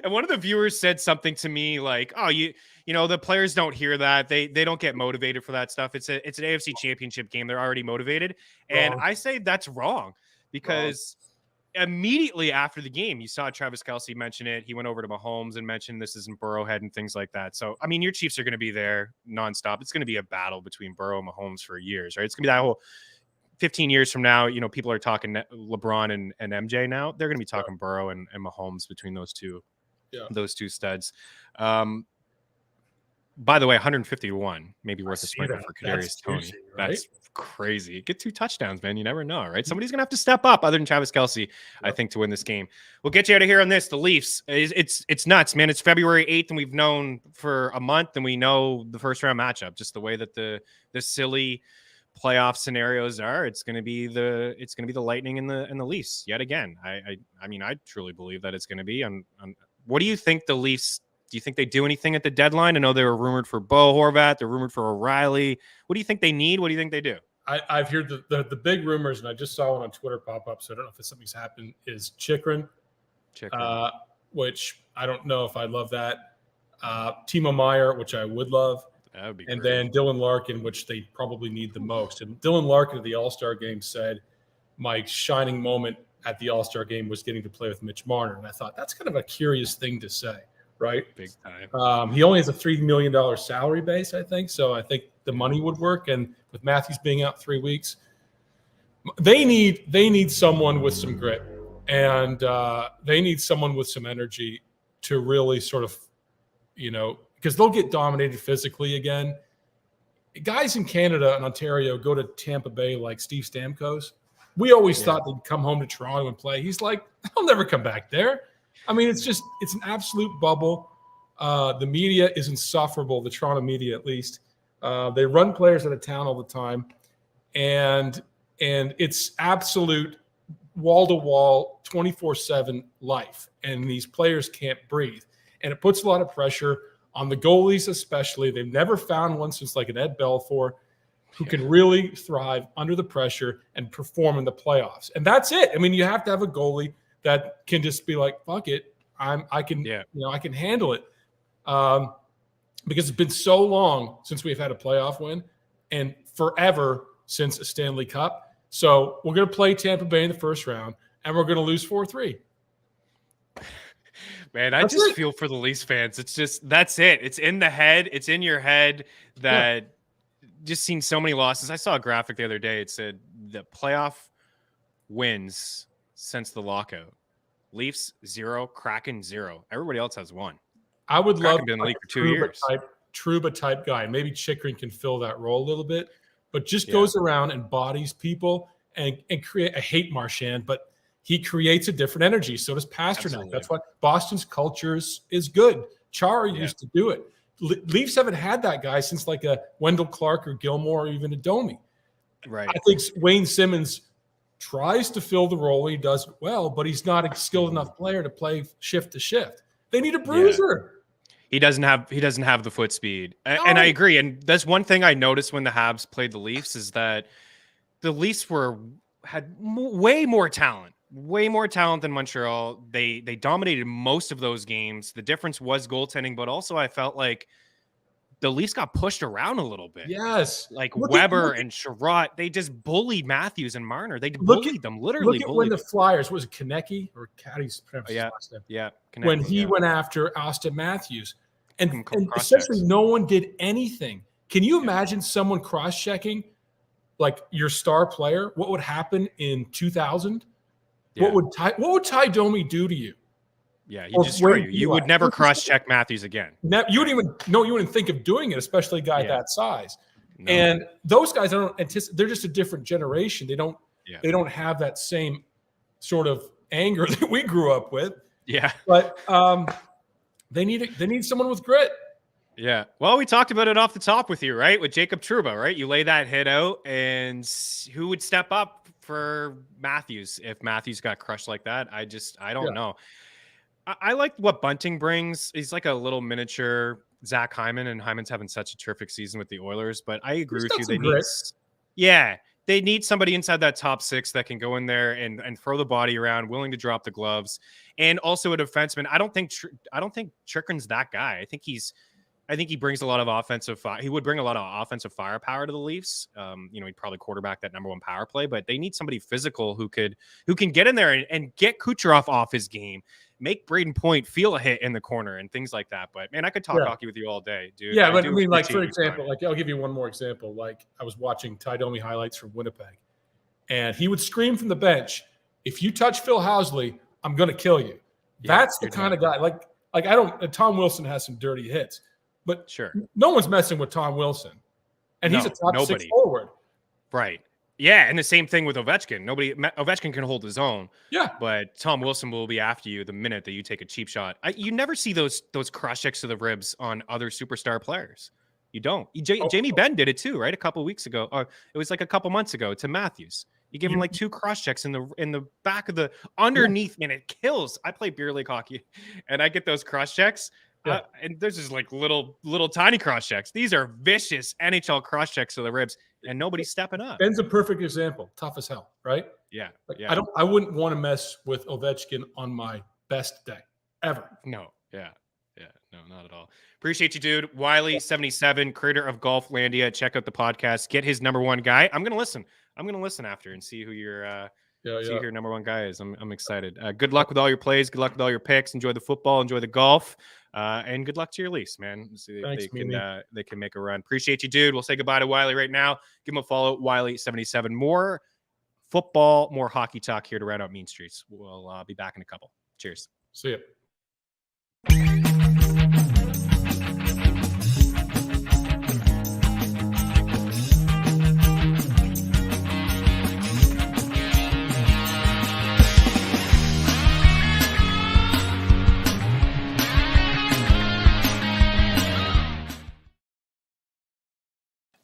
And one of the viewers said something to me like, oh, the players don't hear that. They don't get motivated for that stuff. It's an AFC championship game. They're already motivated. And I say that's wrong because immediately after the game, you saw Travis Kelce mention it. He went over to Mahomes and mentioned this isn't Burrowhead and things like that. So, I mean, your Chiefs are going to be there nonstop. It's going to be a battle between Burrow and Mahomes for years, right? It's going to be that whole 15 years from now, people are talking LeBron and MJ now. They're going to be talking Burrow and Mahomes between those two studs. by the way, 150-1, maybe worth a sprinkle for Kadarius That's Toney. juicy, right? That's crazy. Get 2 touchdowns, man. You never know, right? Somebody's gonna have to step up other than Travis Kelce, I think, to win this game. We'll get you out of here on this. The Leafs. It's nuts, man. It's February 8th, and we've known for a month, and we know the first round matchup. Just the way that the silly playoff scenarios are, it's gonna be the Lightning and the Leafs yet again. I mean, I truly believe that it's gonna be on. What do you think the Leafs? Do you think they do anything at the deadline? I know they were rumored for Bo Horvat. They're rumored for O'Reilly. What do you think they need? What do you think they do? I've heard the big rumors, and I just saw one on Twitter pop up, so I don't know if something's happened, is Chychrun. Which I don't know if I love that. Timo Meier, which I would love. That would be and great. then Dylan Larkin, which they probably need the most. And Dylan Larkin at the All-Star game said, my shining moment at the All-Star game was getting to play with Mitch Marner. And I thought, that's kind of a curious thing to say, right? Big time. He only has a $3 million salary base, I think. So I think the money would work. And with Matthews being out 3 weeks, they need someone with some grit. And they need someone with some energy to really sort of, because they'll get dominated physically again. Guys in Canada and Ontario go to Tampa Bay like Steve Stamkos. We always thought they'd come home to Toronto and play. He's like, I'll never come back there. I mean, it's an absolute bubble. The media is insufferable, the Toronto media at least. They run players out of town all the time. And it's absolute wall-to-wall, 24/7 life. And these players can't breathe. And it puts a lot of pressure on the goalies especially. They've never found one since like an Ed Belfour who can really thrive under the pressure and perform in the playoffs. And that's it. I mean, you have to have a goalie that can just be like, fuck it. I can handle it. Because it's been so long since we've had a playoff win and forever since a Stanley Cup. So we're going to play Tampa Bay in the first round and we're going to lose 4-3. Man, I just feel for the Leafs fans. It's just, that's it. It's in the head. It's in your head that just seen so many losses. I saw a graphic the other day. It said the playoff wins since the lockout. Leafs 0, Kraken 0. Everybody else has 1. I would love been in the league for 2 years. Trouba type guy. Maybe Chychrun can fill that role a little bit, but just goes around and bodies people and create. I hate Marchand, but he creates a different energy. So does Pasternak. Absolutely. That's why Boston's culture is good. Chara used to do it. Leafs haven't had that guy since like a Wendell Clark or Gilmore or even a Domi. Right. I think Wayne Simmons tries to fill the role. He does well, but he's not a skilled enough player to play shift to shift. They need a bruiser. He doesn't have the foot speed. And I agree. And that's one thing I noticed when the Habs played the Leafs is that the Leafs had way more talent than Montreal. They dominated most of those games. The difference was goaltending, but also I felt like the Leafs got pushed around a little bit. Yes. Like Weber and Sherratt, they just bullied Matthews and Marner. They bullied them, literally. Look at when the Flyers, was it Konecny or Caddy's last name? Yeah. When he went after Austin Matthews. And essentially no one did anything. Can you imagine someone cross-checking like your star player? What would happen in 2000? Yeah. What would Ty Domi do to you? Yeah, he'd destroy you. You would never cross-check Matthews again. You wouldn't think of doing it, especially a guy that size. No. And those guys, I don't anticipate. They're just a different generation. They don't have that same sort of anger that we grew up with. Yeah, but they need someone with grit. Yeah. Well, we talked about it off the top with you, right? With Jacob Trouba, right? You lay that hit out, and who would step up for Matthews if Matthews got crushed like that? I don't know. I like what Bunting brings. He's like a little miniature Zach Hyman, and Hyman's having such a terrific season with the Oilers. But I agree with you. They need somebody inside that top 6 that can go in there and throw the body around, willing to drop the gloves, and also a defenseman. I don't think Chychrun's that guy. I think he brings a lot of offensive. He would bring a lot of offensive firepower to the Leafs. He'd probably quarterback that number 1 power play, but they need somebody physical who can get in there and get Kucherov off his game, make Braden Point feel a hit in the corner and things like that. But man, I could talk hockey with you all day, dude. Yeah, but I mean, like for example, like I'll give you one more example. Like I was watching Ty Domi highlights from Winnipeg, and he would scream from the bench, "If you touch Phil Housley, I'm going to kill you." That's the kind of guy. Like I don't. Tom Wilson has some dirty hits. But Sure. no one's messing with Tom Wilson. And he's a top nobody. 6 forward. Right. Yeah, and the same thing with Ovechkin. Ovechkin can hold his own. Yeah. But Tom Wilson will be after you the minute that you take a cheap shot. You never see those cross checks to the ribs on other superstar players. You don't. Jamie Benn did it too, right? A couple weeks ago. Or it was like a couple months ago to Matthews. You give him like 2 cross checks in the back of the underneath. Man, it kills. I play beer league hockey, and I get those cross checks. Yeah. And there's just like little tiny cross checks. These are vicious NHL cross checks to the ribs, and nobody's stepping up. Ben's a perfect example. Tough as hell, right? Yeah. Like, yeah. I wouldn't want to mess with Ovechkin on my best day ever. No. Yeah. Yeah. No, not at all. Appreciate you, dude. Wiley 77, creator of Golflandia. Check out the podcast. Get his number one guy. I'm gonna listen after and see who your see who your number one guy is. I'm excited. Good luck with all your plays. Good luck with all your picks. Enjoy the football. Enjoy the golf. And good luck to your Leafs, man. See if they can make a run. Appreciate you, dude. We'll say goodbye to Wiley right now. Give him a follow. Wiley77. More football, more hockey talk here to round out Mean Streets. We'll be back in a couple. Cheers. See ya.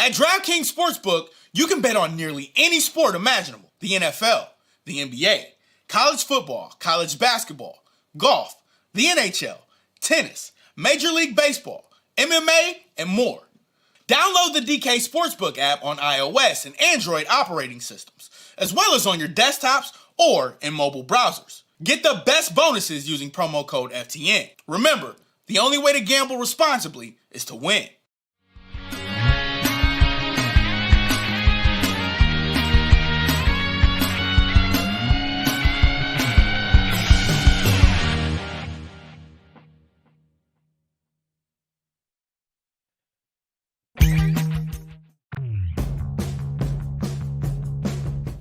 At DraftKings Sportsbook, you can bet on nearly any sport imaginable. The NFL, the NBA, college football, college basketball, golf, the NHL, tennis, Major League Baseball, MMA, and more. Download the DK Sportsbook app on iOS and Android operating systems, as well as on your desktops or in mobile browsers. Get the best bonuses using promo code FTN. Remember, the only way to gamble responsibly is to win.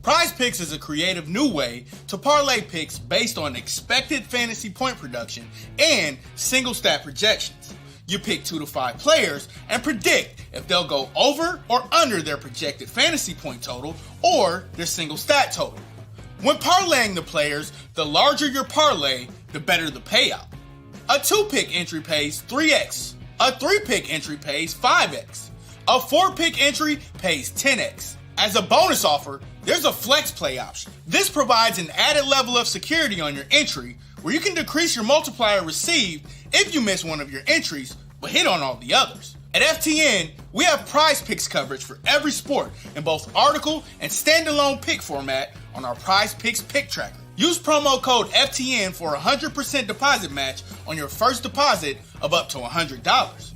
PrizePicks is a creative new way to parlay picks based on expected fantasy point production and single stat projections. You pick 2 to 5 players and predict if they'll go over or under their projected fantasy point total or their single stat total. When parlaying the players, the larger your parlay, the better the payout. A 2-pick entry pays 3x. A 3-pick entry pays 5x. A 4-pick entry pays 10x. As a bonus offer, there's a flex play option. This provides an added level of security on your entry where you can decrease your multiplier received if you miss one of your entries but hit on all the others. At FTN, we have PrizePicks coverage for every sport in both article and standalone pick format on our PrizePicks pick tracker. Use promo code FTN for a 100% deposit match on your first deposit of up to $100.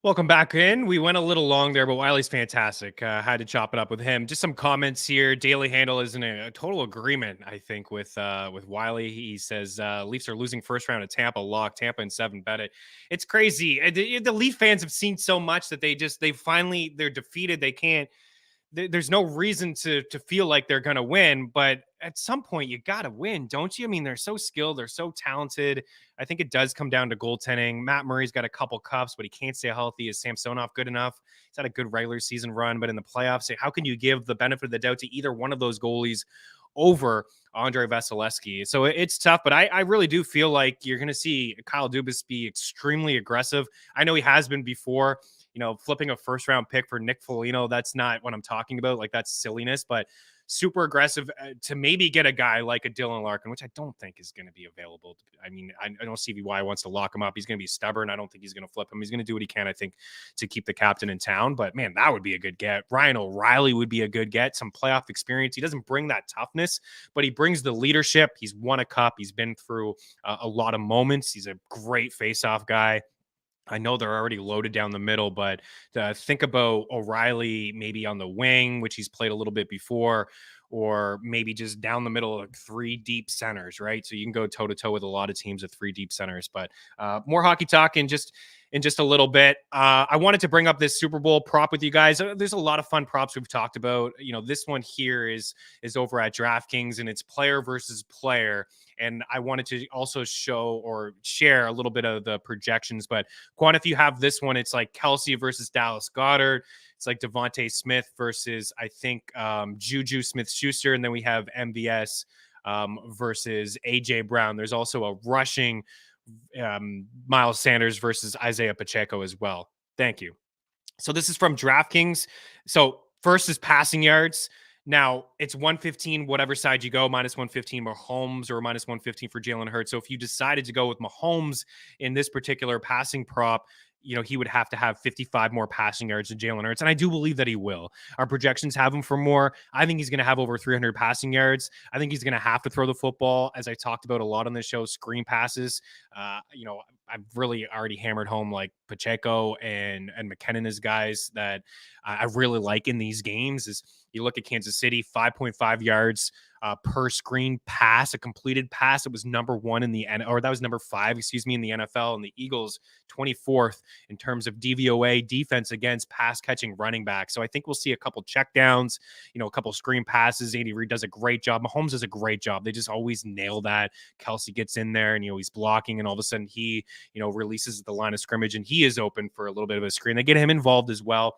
Welcome back in. We went a little long there, but Wiley's fantastic. Had to chop it up with him. Just some comments here. Daily Handle is in a total agreement, I think, with Wiley. He says Leafs are losing first round at Tampa. Lock Tampa in 7. Bet it. It's crazy. The Leaf fans have seen so much that they're defeated. They can't. There's no reason to feel like they're going to win, but at some point you got to win, don't you? I mean, they're so skilled. They're so talented. I think it does come down to goaltending. Matt Murray's got a couple cups, but he can't stay healthy. Is Samsonov good enough? He's had a good regular season run, but in the playoffs, how can you give the benefit of the doubt to either one of those goalies over Andrei Vasilevsky? So it's tough, but I really do feel like you're going to see Kyle Dubas be extremely aggressive. I know he has been before. Flipping a first round pick for Nick Foligno, that's not what I'm talking about. Like, that's silliness, but super aggressive to maybe get a guy like a Dylan Larkin, which I don't think is going to be available. I mean, I don't see why wants to lock him up. He's going to be stubborn. I don't think he's going to flip him. He's going to do what he can, I think, to keep the captain in town. But man, that would be a good get. Ryan O'Reilly would be a good get. Some playoff experience. He doesn't bring that toughness, but he brings the leadership. He's won a cup. He's been through a lot of moments. He's a great face-off guy. I know they're already loaded down the middle, but think about O'Reilly maybe on the wing, which he's played a little bit before, or maybe just down the middle of 3 deep centers, right? So you can go toe-to-toe with a lot of teams with 3 deep centers. But more hockey talk, and just in just a little bit. I wanted to bring up this Super Bowl prop with you guys. There's a lot of fun props we've talked about. This one here is over at DraftKings, and it's player versus player. And I wanted to also show or share a little bit of the projections. But Quan, if you have this one, it's like Kelce versus Dallas Goedert. It's like Devontae Smith versus, I think, Juju Smith-Schuster. And then we have MVS versus AJ Brown. There's also a rushing Miles Sanders versus Isaiah Pacheco as well. Thank you. So this is from DraftKings. So first is passing yards. Now it's 115, whatever side you go, minus 115 Mahomes or minus 115 for Jalen Hurts. So if you decided to go with Mahomes in this particular passing prop, he would have to have 55 more passing yards than Jalen Hurts. And I do believe that he will. Our projections have him for more. I think he's going to have over 300 passing yards. I think he's going to have to throw the football, as I talked about a lot on this show, screen passes. I've really already hammered home like Pacheco and McKinnon as guys that I really like in these games. Is you look at Kansas City, 5.5 yards per screen pass, a completed pass. It was number 1 in the NFL, or that was number 5, in the NFL, and the Eagles 24th in terms of DVOA defense against pass catching running back. So I think we'll see a couple checkdowns, a couple screen passes. Andy Reid does a great job. Mahomes does a great job. They just always nail that. Kelce gets in there and, he's blocking, and all of a sudden he, releases the line of scrimmage and he is open for a little bit of a screen. They get him involved as well.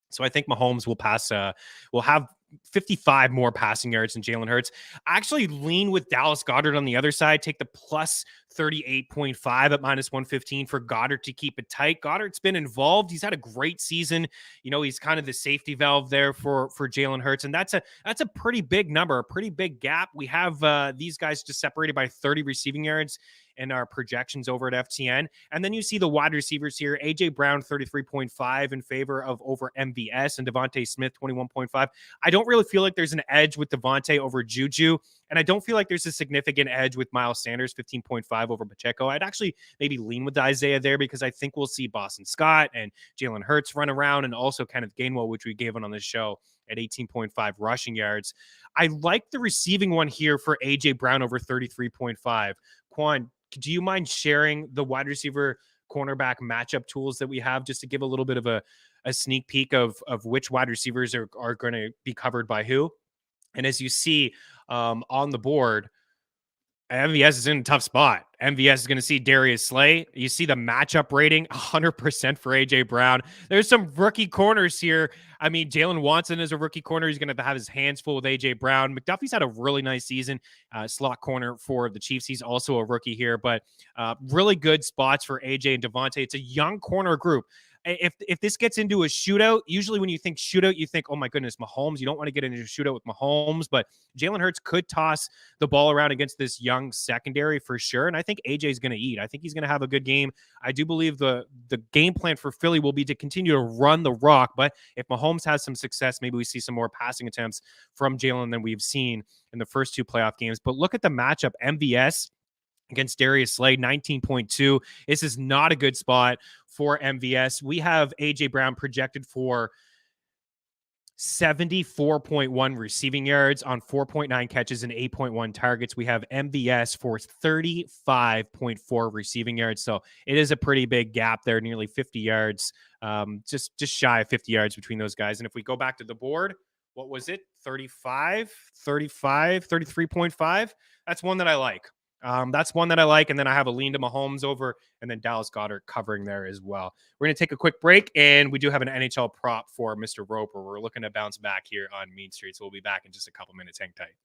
So I think Mahomes will have 55 more passing yards than Jalen Hurts. I actually lean with Dallas Goedert on the other side. Take the plus 38.5 at minus 115 for Goedert to keep it tight. Goedert's been involved. He's had a great season. He's kind of the safety valve there for Jalen Hurts. And that's a pretty big number, a pretty big gap. We have these guys just separated by 30 receiving yards in our projections over at FTN. And then you see the wide receivers here. AJ Brown, 33.5 in favor of over MVS, and Devontae Smith, 21.5. I don't really feel like there's an edge with Devontae over Juju. And I don't feel like there's a significant edge with Miles Sanders, 15.5 over Pacheco. I'd actually maybe lean with Isaiah there because I think we'll see Boston Scott and Jalen Hurts run around, and also Kenneth Gainwell, which we gave on this show, at 18.5 rushing yards. I like the receiving one here for AJ Brown over 33.5. Quan, do you mind sharing the wide receiver cornerback matchup tools that we have, just to give a little bit of a sneak peek of which wide receivers are going to be covered by who? And as you see on the board, MVS is in a tough spot. MVS is going to see Darius Slay. You see the matchup rating, 100% for AJ Brown. There's some rookie corners here. I mean, Jalen Watson is a rookie corner. He's going to have his hands full with AJ Brown. McDuffie's had a really nice season, slot corner for the Chiefs. He's also a rookie here, but really good spots for AJ and Devontae. It's a young corner group. If this gets into a shootout, usually when you think shootout, you think, oh my goodness, Mahomes. You don't want to get into a shootout with Mahomes, but Jalen Hurts could toss the ball around against this young secondary for sure. And I think AJ is going to eat. I think he's going to have a good game. I do believe the game plan for Philly will be to continue to run the rock. But if Mahomes has some success, maybe we see some more passing attempts from Jalen than we've seen in the first 2 playoff games. But look at the matchup. MVS against Darius Slay, 19.2. This is not a good spot for MVS. We have AJ Brown projected for 74.1 receiving yards on 4.9 catches and 8.1 targets. We have MVS for 35.4 receiving yards. So it is a pretty big gap there, nearly 50 yards, just shy of 50 yards between those guys. And if we go back to the board, what was it? 33.5? That's one that I like. And then I have a lean to Mahomes over, and then Dallas Goedert covering there as well. We're going to take a quick break, and we do have an NHL prop for Mr. Roper. We're looking to bounce back here on Mean Street, so we'll be back in just a couple minutes. Hang tight.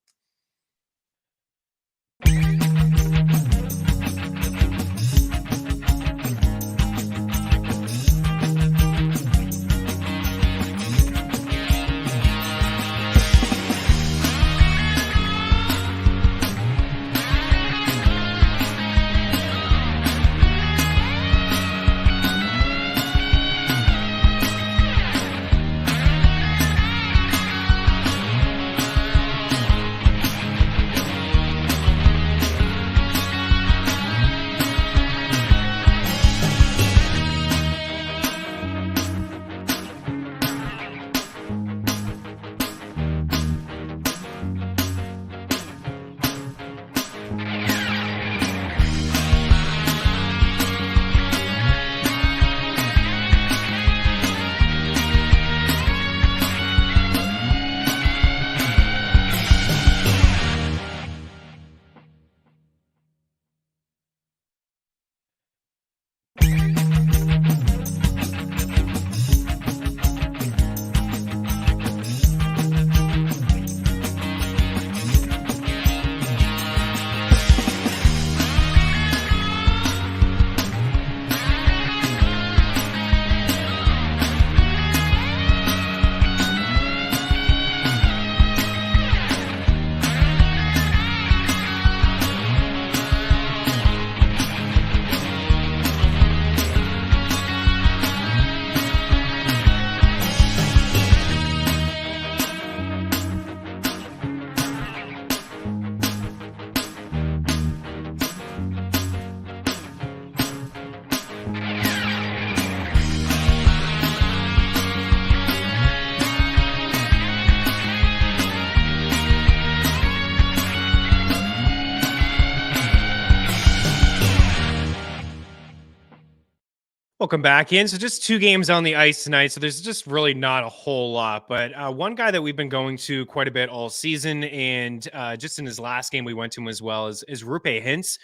Welcome back in. So just 2 games on the ice tonight. So there's just really not a whole lot. But one guy that we've been going to quite a bit all season, and just in his last game we went to him as well, is Roope Hintz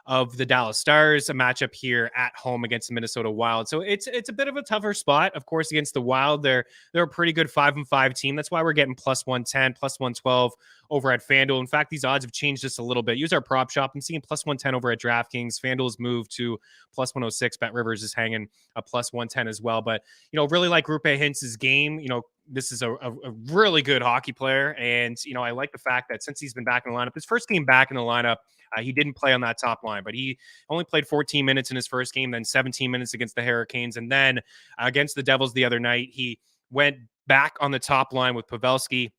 of the Dallas Stars, a matchup here at home against the Minnesota Wild. So it's a bit of a tougher spot, of course, against the Wild. They're a pretty good 5-5 team. That's why we're getting plus 110, plus 112 over at FanDuel. In fact, these odds have changed just a little bit. Use our prop shop. I'm seeing plus 110 over at DraftKings. FanDuel's moved to plus 106. Bet Rivers is hanging a plus 110 as well. But, really like Roope Hintz's game. This is a really good hockey player. And, I like the fact that since he's been back in the lineup, his first game back in the lineup, he didn't play on that top line, but he only played 14 minutes in his first game, then 17 minutes against the Hurricanes. And then against the Devils the other night, he went back on the top line with Pavelski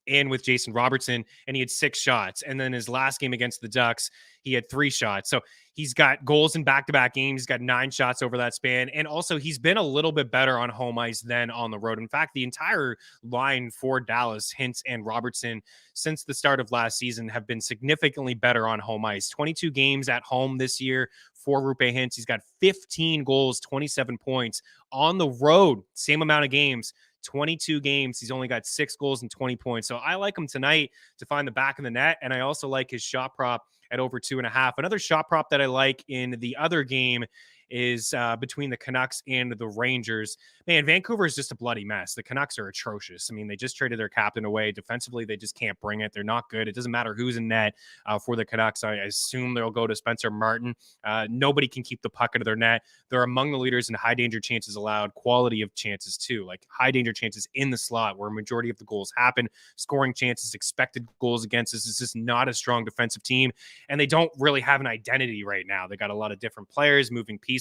and with Jason Robertson, and he had 6 shots. And then his last game against the Ducks, he had 3 shots. So he's got goals in back-to-back games. He's got 9 shots over that span. And also he's been a little bit better on home ice than on the road. In fact, the entire line for Dallas, Hintz and Robertson, since the start of last season have been significantly better on home ice. 22 games at home this year for Roope Hintz. He's got 15 goals, 27 points. On the road, same amount of games, 22 games. He's only got 6 goals and 20 points. So I like him tonight to find the back of the net. And I also like his shot prop at over 2.5. Another shot prop that I like in the other game is between the Canucks and the Rangers. Man, Vancouver is just a bloody mess. The Canucks are atrocious. I mean, they just traded their captain away. Defensively, they just can't bring it. They're not good. It doesn't matter who's in net for the Canucks. I assume they'll go to Spencer Martin. Nobody can keep the puck out of their net. They're among the leaders in high danger chances allowed, quality of chances too, like high danger chances in the slot where a majority of the goals happen, scoring chances, expected goals against. This is just not a strong defensive team, and they don't really have an identity right now. They got a lot of different players, moving pieces.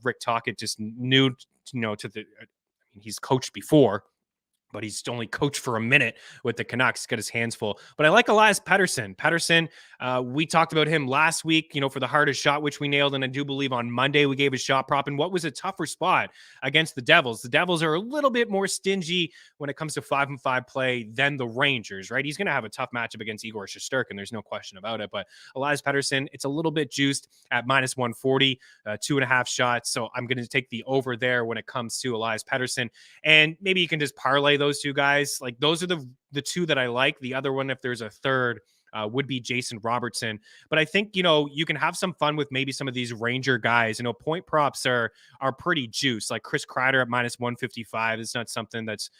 Rick Tocchet just new, he's coached before, but he's only coached for a minute with the Canucks. He's got his hands full. But I like Elias Pettersson. We talked about him last week, for the hardest shot, which we nailed. And I do believe on Monday we gave a shot prop. And what was a tougher spot against the Devils? The Devils are a little bit more stingy when it comes to 5-5 play than the Rangers, right? He's going to have a tough matchup against Igor Shesterkin. There's no question about it. But Elias Pettersson, it's a little bit juiced at minus 140, 2.5 shots. So I'm going to take the over there when it comes to Elias Pettersson. And maybe you can just parlay those 2 guys. Like those are the 2 that I like. The other one, if there's a third, would be Jason Robertson. But I think, you can have some fun with maybe some of these Ranger guys. Point props are pretty juice. Like Chris Kreider at minus 155 is not something that's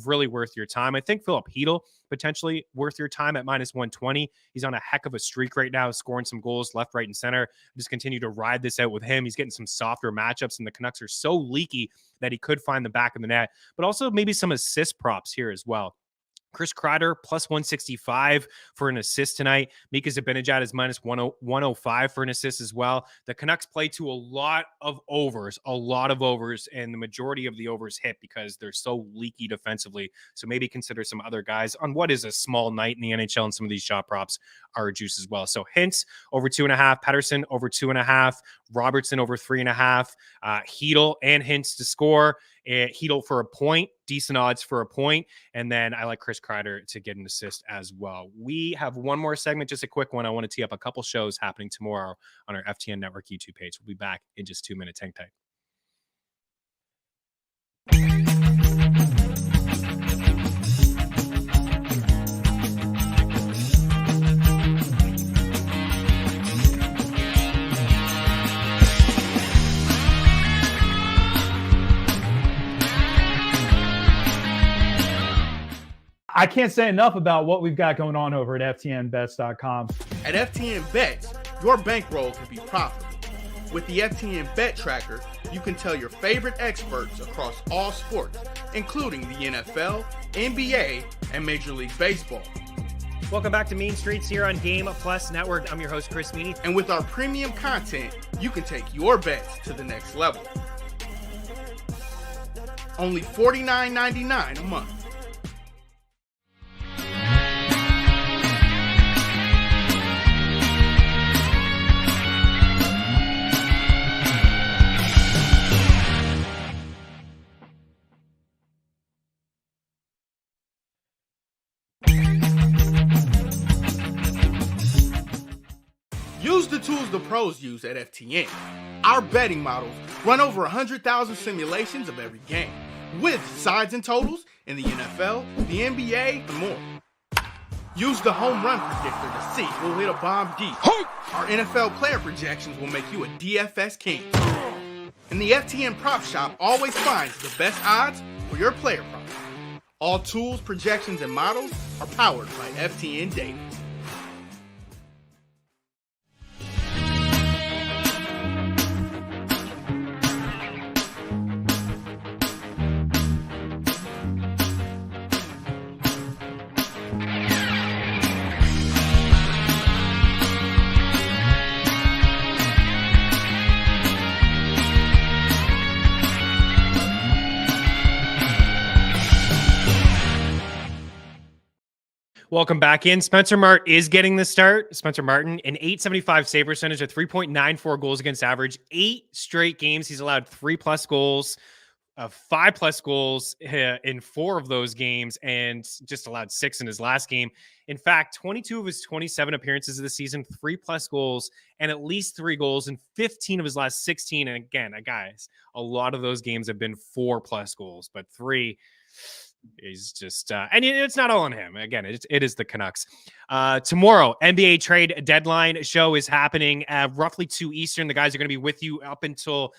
really worth your time. I think Philip Hedl potentially worth your time at minus 120. He's on a heck of a streak right now, scoring some goals left, right, and center. Just continue to ride this out with him. He's getting some softer matchups, and the Canucks are so leaky that he could find the back of the net. But also maybe some assist props here as well. Chris Kreider plus 165 for an assist tonight. Mika Zibanejad is minus 105 for an assist as well. The Canucks play to a lot of overs, and the majority of the overs hit because they're so leaky defensively. So maybe consider some other guys on what is a small night in the NHL, and some of these shot props are a juice as well. So Hintz over 2.5, Pettersson over 2.5, Robertson over 3.5, Hedl and Hintz to score. Hedl for a point, decent odds for a point. And then I like Chris Kreider to get an assist as well. We have one more segment, just a quick one. I want to tee up a couple shows happening tomorrow on our FTN Network YouTube page. We'll be back in just 2 minutes. Hang tight. I can't say enough about what we've got going on over at FTNBets.com. At FTN Bets, your bankroll can be profitable. With the FTN Bet Tracker, you can tell your favorite experts across all sports, including the NFL, NBA, and Major League Baseball. Welcome back to Mean Streets here on Game Plus Network. I'm your host, Chris Meaney. And with our premium content, you can take your bets to the next level. Only $49.99 a month. Use the tools the pros use at FTN. Our betting models run over 100,000 simulations of every game, with sides and totals in the NFL, the NBA, and more. Use the home run predictor to see who'll hit a bomb deep. Our NFL player projections will make you a DFS king. And the FTN Prop Shop always finds the best odds for your player props. All tools, projections, and models are powered by FTN Data. Welcome back in. Spencer Mart is getting the start. Spencer Martin, an 875 save percentage, a 3.94 goals against average, 8 straight games. He's allowed 3+ goals, 5+ goals in 4 of those games, and just allowed 6 in his last game. In fact, 22 of his 27 appearances of the season, 3+ goals, and at least 3 goals in 15 of his last 16. And again, guys, a lot of those games have been 4+ goals, but 3. He's just, and it's not all on him. Again, it is the Canucks. Tomorrow, NBA trade deadline show is happening at roughly 2 Eastern. The guys are going to be with you up until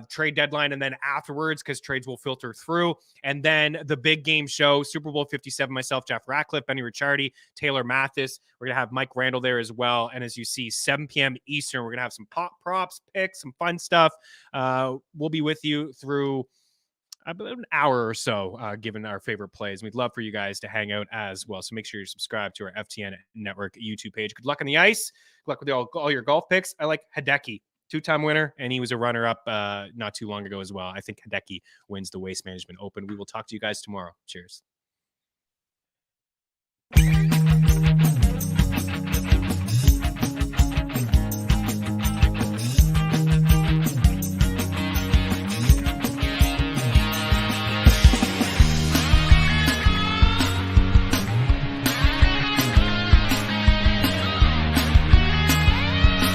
trade deadline and then afterwards, because trades will filter through. And then the big game show, Super Bowl 57, myself, Jeff Ratcliffe, Benny Ricciardi, Taylor Mathis. We're going to have Mike Randall there as well. And as you see, 7 p.m. Eastern, we're going to have some props, picks, some fun stuff. We'll be with you through about an hour or so, given our favorite plays. We'd love for you guys to hang out as well. So make sure you're subscribed to our FTN Network YouTube page. Good luck on the ice. Good luck with all your golf picks. I like Hideki, 2-time winner, and he was a runner-up not too long ago as well. I think Hideki wins the Waste Management Open. We will talk to you guys tomorrow. Cheers.